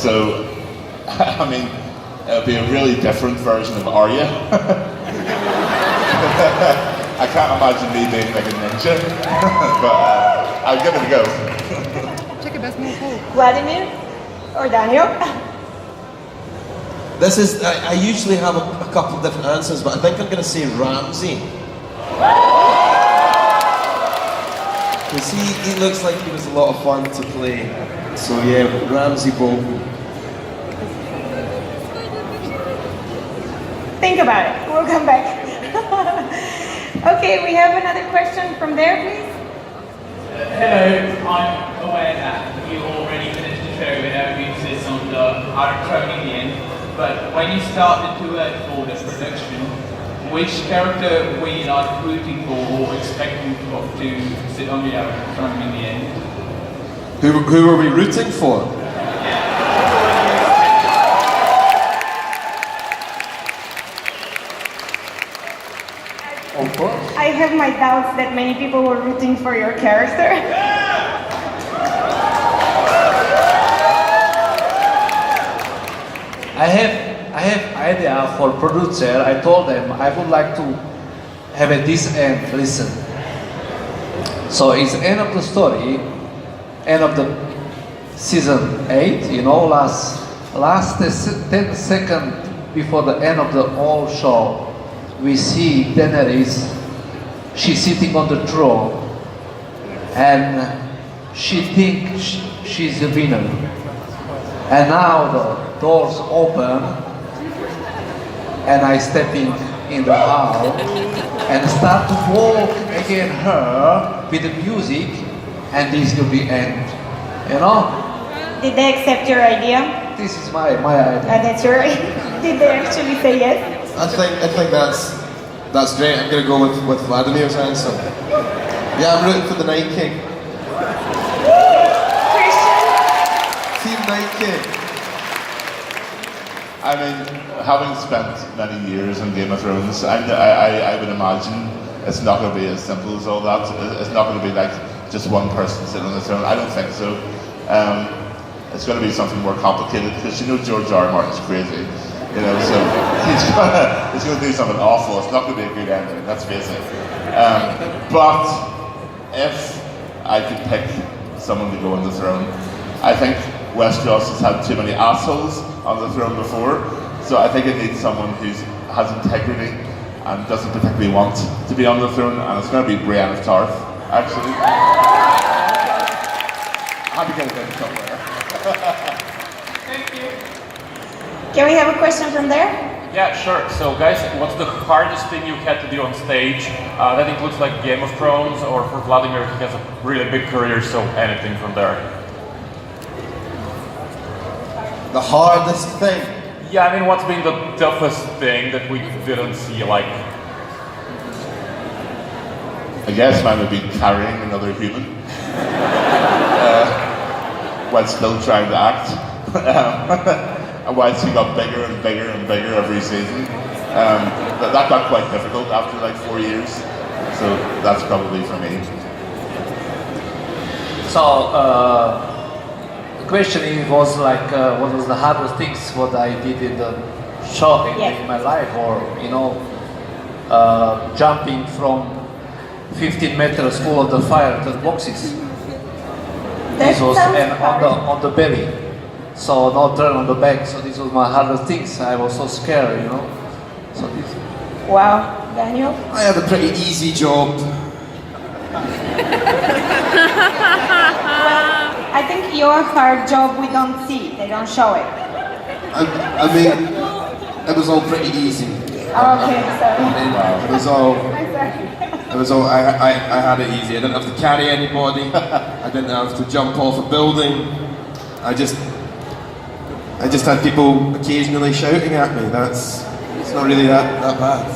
So, I mean, it'll be a really different version of Arya. I can't imagine me being like a ninja, but I'll give it a go. Check your best move. Vladimir or Daniel? This is, I usually have a couple of different answers, but I think I'm going to say Ramsey. Because he looks like he was a lot of fun to play. So yeah, Ramsey Bolton. Think about it, we'll come back. Okay, we have another question from there, please. Hello, I'm aware that you already finished the show with emphasis on the Iron Throne in the end, but when you started to work for the production, which character were you not rooting for or expecting to sit on the Iron Throne in the end? Who were we rooting for? I have my doubts that many people were rooting for your character. I have idea for producer. I told them I would like to have at this end. Listen. So it's end of the story, end of the season 8. You know, last 10 seconds before the end of the whole show, we see Daenerys. She's sitting on the throne, and she thinks she's the winner. And now the doors open, and I step in the hall and start to walk again her with the music, and this will be end. You know? Did they accept your idea? This is my idea. That's your idea. Did they actually say yes? I think that's great. I'm going to go with Vladimir's answer. Yeah, I'm rooting for the Night King. Christian? Team Night King. I mean, having spent many years on Game of Thrones, I would imagine it's not going to be as simple as all that. It's not going to be like just one person sitting on the throne. I don't think so. It's going to be something more complicated because you know George R. R. Martin's crazy. You know, so he's going to do something awful. It's not going to be a good ending, let's face it. But if I could pick someone to go on the throne, I think Westeros has had too many assholes on the throne before, so I think it needs someone who has integrity and doesn't particularly want to be on the throne, and it's going to be Brienne of Tarth, actually. I had to get it in somewhere. Thank you. Can we have a question from there? Yeah, sure. So guys, what's the hardest thing you had to do on stage? That includes like Game of Thrones, or for Vladimir, he has a really big career, so anything from there. The hardest thing. Yeah, I mean, what's been the toughest thing that we didn't see, like? I guess mine would be carrying another human while still trying to act. And whilst he got bigger and bigger and bigger every season, that got quite difficult after like 4 years. So that's probably for me. So the question was like, what was the hardest things what I did in the show in my life, or you know, jumping from 15 meters full of the fire to the boxes. This was on the belly, so not turn on the back. So this was my hardest things. I was so scared, you know. So this. Wow, Daniel? I had a pretty easy job. I think your hard job we don't see, they don't show it. I mean, it was all pretty easy. Okay, sorry. It was all, I had it easy. I didn't have to carry anybody. I didn't have to jump off a building. I just had people occasionally shouting at me. It's not really that bad.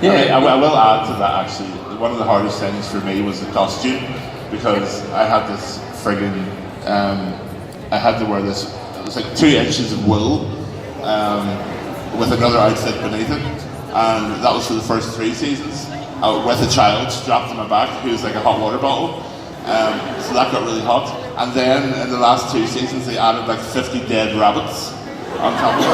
Yeah, I will add to that actually. One of the hardest things for me was the costume, because I had this friggin', I had to wear this, it was like 2 inches of wool with another outfit beneath it, and that was for the first 3 seasons. With a child strapped to my back who was like a hot water bottle. So that got really hot. And then in the last 2 seasons, they added like 50 dead rabbits on top of it.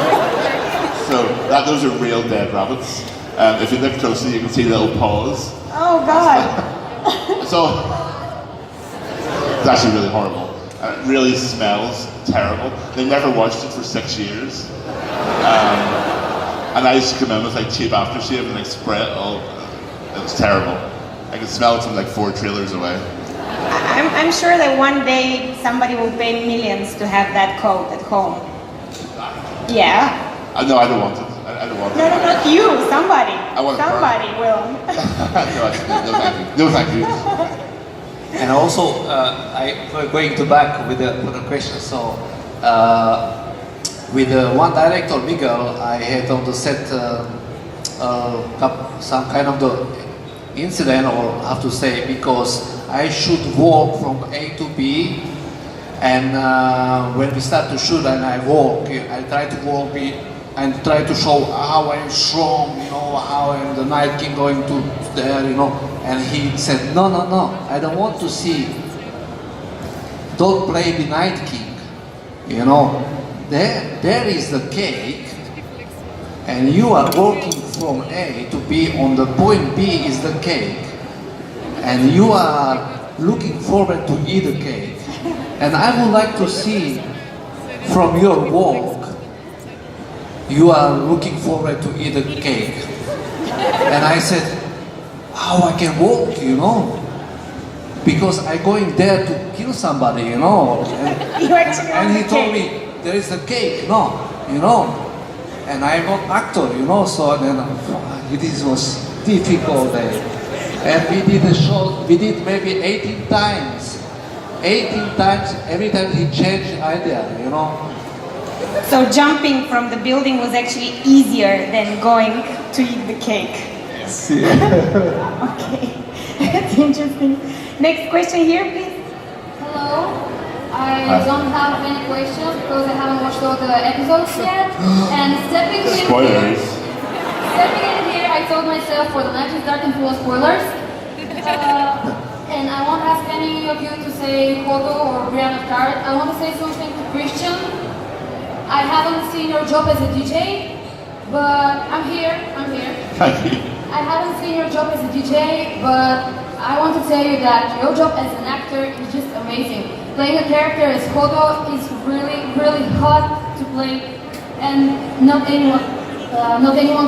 So those are real dead rabbits. If you look closely, you can see little paws. Oh God. So it's actually really horrible. It really smells terrible. They never washed it for 6 years. And I used to come in with like cheap aftershave and like spray it all. It was terrible. I could smell it from like 4 trailers away. I'm sure that one day somebody will pay millions to have that coat at home. Yeah. No, I don't want it. I don't want it. No, not you. Somebody. I want it Somebody will. No, thank you. No, thank you. And also, going to back with the question. So, with one director, Miguel, I had on the set some kind of the incident, or have to say, because I should walk from A to B, and when we start to shoot and I walk, I try to walk and try to show how I'm strong, how I'm the Night King going to there, and he said, no, I don't want to see, don't play the Night King, there is the cake, and you are walking from A to B, on the point B is the cake, and you are looking forward to eat the cake. And I would like to see from your walk, you are looking forward to eat the cake. And I said, how I can walk, because I'm going there to kill somebody, And he told me, there is a cake, and I'm not actor, so then this was difficult day. And we did a show, we did maybe 18 times. 18 times, every time he changed idea, So jumping from the building was actually easier than going to eat the cake. Yes. Okay, that's interesting. Next question here, please. Hello. I don't have any questions because I haven't watched all the episodes yet. And stepping in here, I told myself for the night is dark and full of spoilers. And I won't ask any of you to say Kodo or Brianna Card. I want to say something to Christian. I haven't seen your job as a DJ, but I'm here. Thank you. I haven't seen your job as a DJ, but I want to tell you that your job as an actor is just amazing. Playing a character as Kodo is really, really hard to play, and not anyone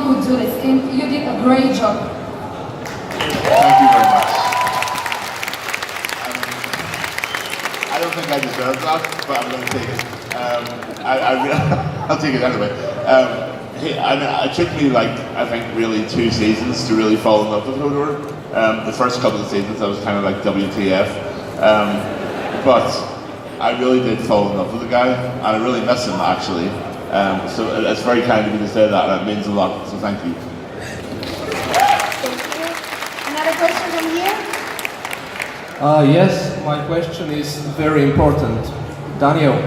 could do this. And you did a great job. Thank you very much. I don't think I deserve that, but I'm going to take it. I'll take it anyway. It took me I think really 2 seasons to really fall in love with Hodor. The first couple of seasons I was kind of like WTF, but I really did fall in love with the guy, and I really miss him actually. So it's very kind of you to say that, and it means a lot. So thank you. Thank you. Another question from here? Yes, my question is very important. Daniel,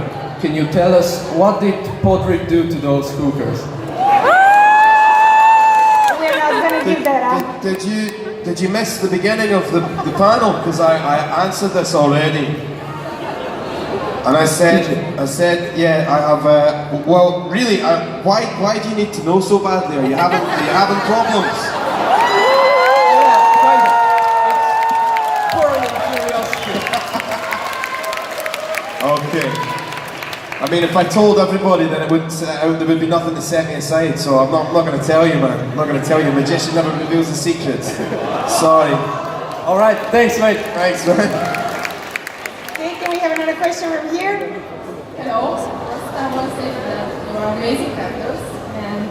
can you tell us what did Podrick do to those hookers? We're not going to give that up. Did you miss the beginning of the panel? Because I answered this already. And I said, yeah, I have. Well, really, why do you need to know so badly? Are you having problems? Okay. I mean, if I told everybody, then there would be nothing to set me aside. So I'm not going to tell you, man. I'm not going to tell you. A magician never reveals the secrets. Sorry. All right. Thanks, mate. Thanks, man. Okay, can we have another question from here? Hello. First, I want to say that you are amazing actors. And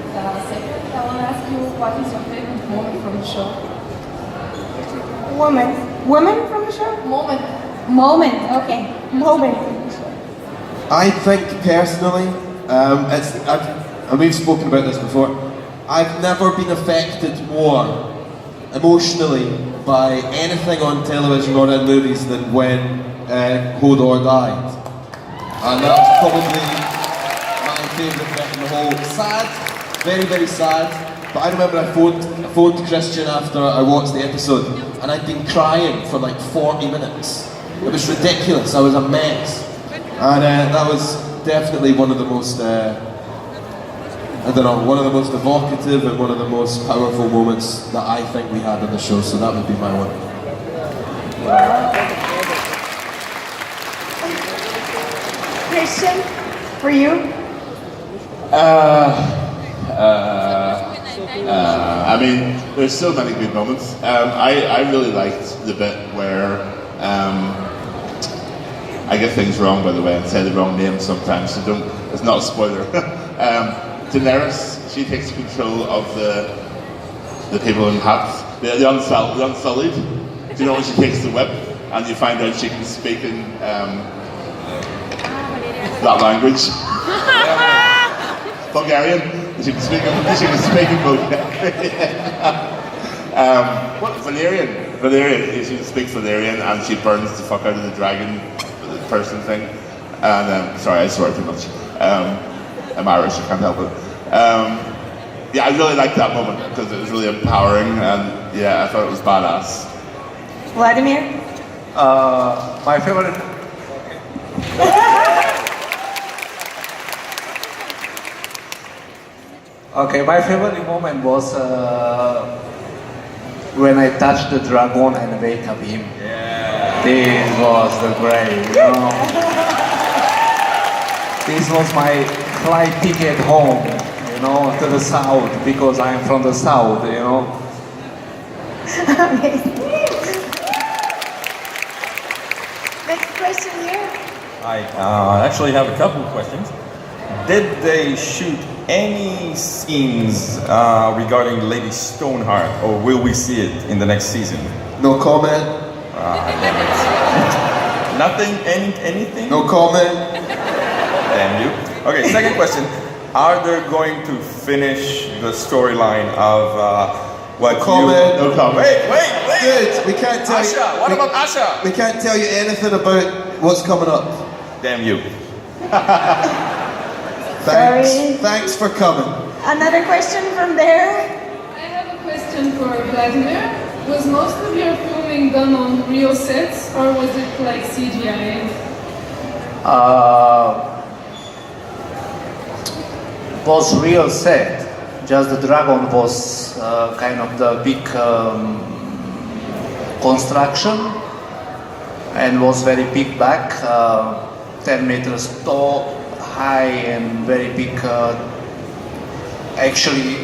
second, I want to ask you what is your favorite moment from the show? Woman from the show? Moment. Okay. Moment. I think personally, and we've spoken about this before, I've never been affected more emotionally by anything on television or in movies than when Hodor died. And that's probably my favourite bit in the whole. Sad, very, very sad. But I remember I phoned Christian after I watched the episode, and I'd been crying for like 40 minutes. It was ridiculous. I was a mess. And that was definitely one of the most, I don't know, one of the most evocative and one of the most powerful moments that I think we had on the show, so that would be my one. Christian, for you? I mean, there's so many good moments. I really liked the bit where I get things wrong, by the way, and say the wrong name sometimes, so don't. It's not a spoiler. Daenerys, she takes control of the people in hats, the Unsullied. Do you know when she takes the whip and you find out she can speak in that language? Bulgarian. She can speak in Bulgarian. What? Valerian. She speaks Valerian and she burns the fuck out of the dragon person thing. And sorry, I swear too much. I'm Irish, I can't help it. Yeah, I really liked that moment because it was really empowering, and yeah, I thought it was badass. Vladimir? My favorite. Okay, my favorite moment was when I touched the dragon and wake up him. Yeah. This was the great, you know. This was my flight ticket home, you know, to the south, because I'm from the south, you know. Next question here. I actually have a couple of questions. Did they shoot any scenes regarding Lady Stoneheart, or will we see it in the next season? No comment. Damn it. Nothing? Anything? No comment. Damn you. Okay, second question. Are they going to finish the storyline of what comment. No comment. Wait! Good. We can't tell Asha! you. What about Asha? We can't tell you anything about what's coming up. Damn you. Thanks. Sorry. Thanks for coming. Another question from there. I have a question for Vladimir. Was most of your filming done on real sets, or was it like CGI? Was real set. Just the dragon was kind of the big construction and was very big back, 10 meters tall, high and very big. Actually,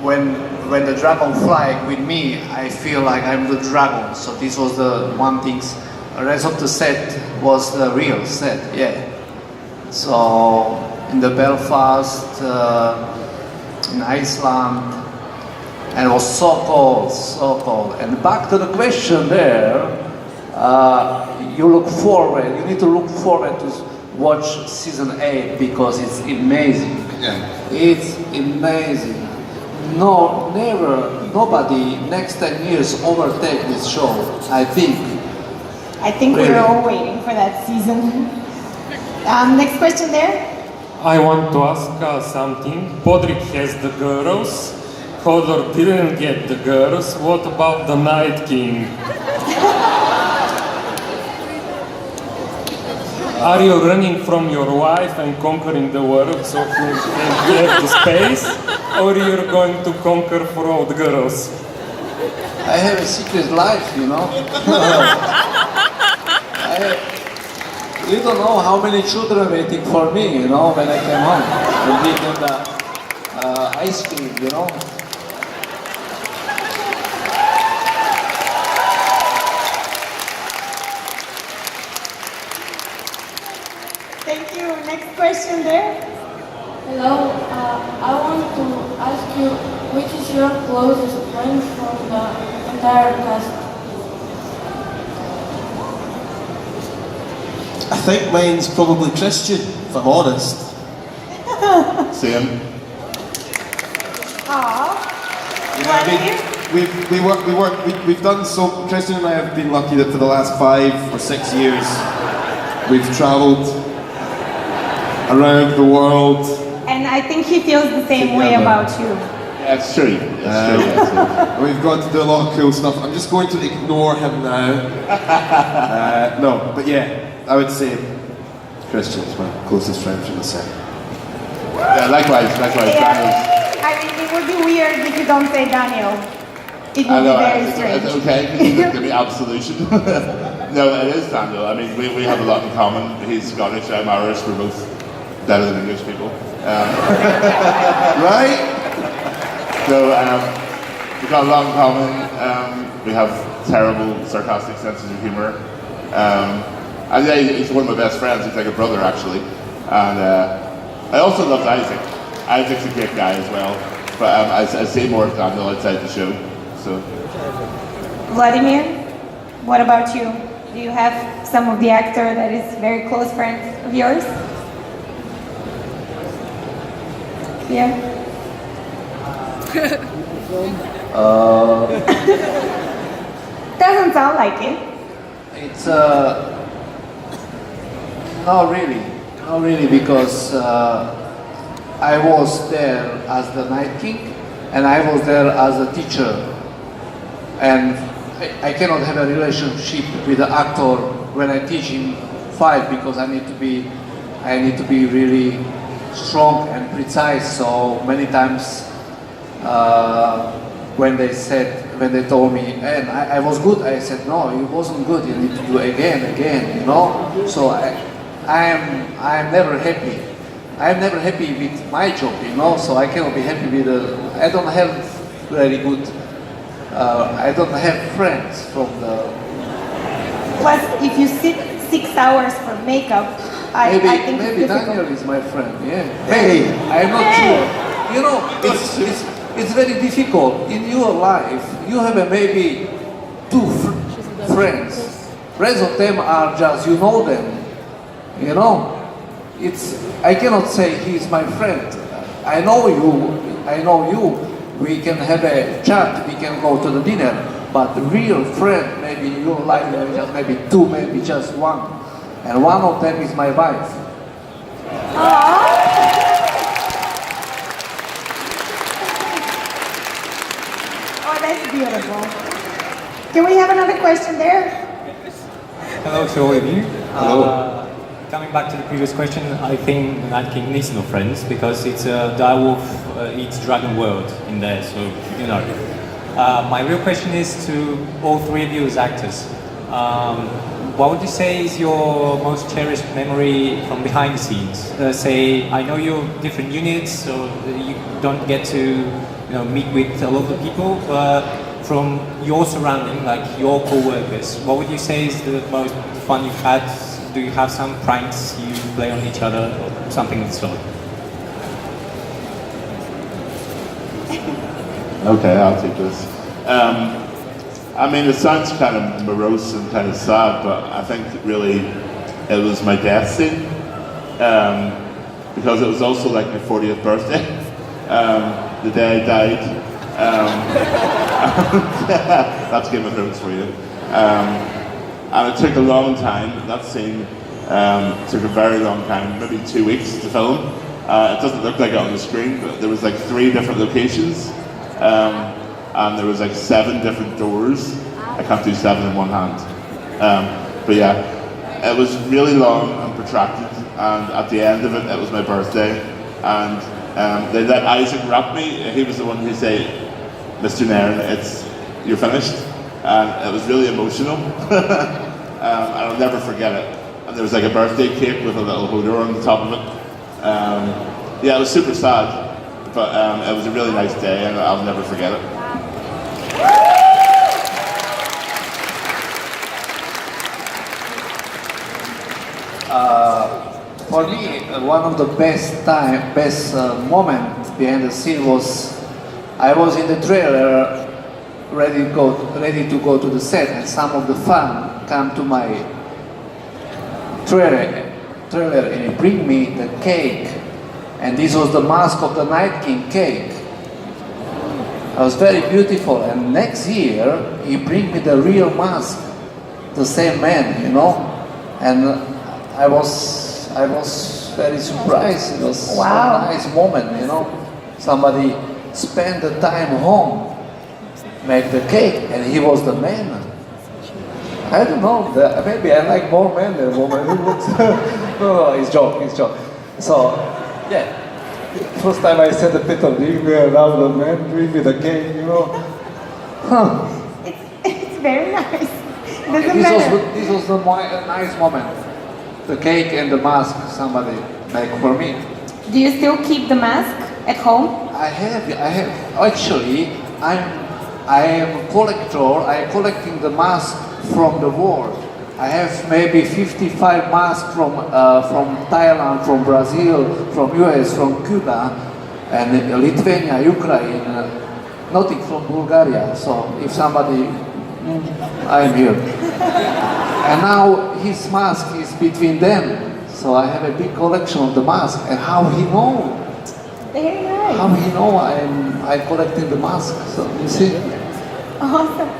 when the dragon fly with me, I feel like I'm the dragon. So this was the one thing. The rest of the set was the real set, yeah. So in the Belfast, in Iceland, and it was so cold. And back to the question there, you need to look forward to watch season 8 because it's amazing. Yeah. It's amazing. Nobody next 10 years overtake this show, I think. I think Really? we're all waiting for that season. Next question there. I want to ask something. Podrick has the girls. Hodor didn't get the girls. What about the Night King? Are you running from your wife and conquering the world so you can get to space? Or you're going to conquer for all the girls? I have a secret life, you know. You don't know how many children are waiting for me, you know, when I came home and give them the ice cream, you know. Thank you. Next question there. Hello, I want to ask you, which is your closest friend from the entire cast? I think mine's probably Christian, if I'm honest. Same. Aww. Yeah, I mean, we've done so. Christian and I have been lucky that for the last 5 or 6 years, we've travelled around the world. And I think he feels the same way Together. about you. Yeah, it's true. It's true. We've got to do a lot of cool stuff. I'm just going to ignore him now. No, but yeah, I would say Christian's my closest friend from the set. Yeah, likewise, Daniel's. I mean, it would be weird if you don't say Daniel. It would be very strange. It's okay, because you give me absolution. No, it is Daniel. I mean, we have a lot in common. He's Scottish, I'm Irish, we're both better than English people. Right? So, we've got a lot in common. We have terrible, sarcastic senses of humour. And yeah, he's one of my best friends. He's like a brother, actually. And I also loved Isaac. Isaac's a great guy as well. But I say more of Daniel outside the show. So. Vladimir, what about you? Do you have some of the actor that is very close friends of yours? Yeah. Doesn't sound like it. It's not really, because I was there as the Night King, and I was there as a teacher, and I cannot have a relationship with the actor when I teach him fight, because I need to be really strong and precise. So many times when they told me, and I was good, I said, no, it wasn't good, you need to do again, you know. So I am never happy. I am never happy with my job, you know. So I cannot be happy with I don't have very good. I don't have friends from the. Plus, if you sit 6 hours for makeup, I think maybe it's difficult. Daniel is my friend. Yeah. Hey, I'm not sure. You know, it's very difficult in your life. You have maybe two friends. Rest of them are just you know them. You know, I cannot say he's my friend. I know you. We can have a chat. We can go to the dinner. But the real friend, maybe in your life, maybe two, maybe just one, and one of them is my wife. Oh, that's beautiful. Can we have another question there? Hello to all of you. Hello. Coming back to the previous question, I think the Night King needs no friends because it's a direwolf eats dragon world in there, so you know. My real question is to all three of you as actors. What would you say is your most cherished memory from behind the scenes? Say, I know you're different units, so you don't get to meet with a lot of people, but from your surrounding, like your co-workers, what would you say is the most fun you've had? Do you have some pranks you play on each other or something of the sort? Okay, I'll take this. I mean, it sounds kind of morose and kind of sad, but I think really it was my death scene. Because it was also like my 40th birthday, the day I died. That's Game of Thrones for you. And it took a long time. That scene took a very long time, maybe 2 weeks to film. It doesn't look like it on the screen, but there was like 3 different locations. And there was like 7 different doors. I can't do 7 in one hand. But yeah, it was really long and protracted, and at the end of it, it was my birthday. And they let Isaac wrap me. He was the one who said, Mr. Nairn, you're finished. And it was really emotional. And I'll never forget it. And there was like a birthday cake with a little holder on the top of it. Yeah, it was super sad. But it was a really nice day, and I'll never forget it. For me, one of the best moments behind the scene was I was in the trailer, ready to go to the set, and some of the fans come to my trailer and bring me the cake. And this was the mask of the Night King cake. It was very beautiful. And next year, he bring me the real mask, the same man, you know. And I was very surprised. It was a nice moment, you know. Somebody spend the time home, make the cake, and he was the man. I don't know, maybe I like more men than women. No, it's joke. So, yeah, first time I said to Peter, leave me around the man, bring me the cake, Huh. It's very nice. Doesn't This matter. was a nice moment. The cake and the mask somebody make for me. Do you still keep the mask at home? I have. Actually, I am a collector. I am collecting the mask from the world. I have maybe 55 masks from Thailand, from Brazil, from US, from Cuba, and Lithuania, Ukraine. Nothing from Bulgaria. So if somebody, I'm here. And now his mask is between them. So I have a big collection of the mask. And how he know? Very nice. How he know I'm collecting the mask? So you see. Awesome.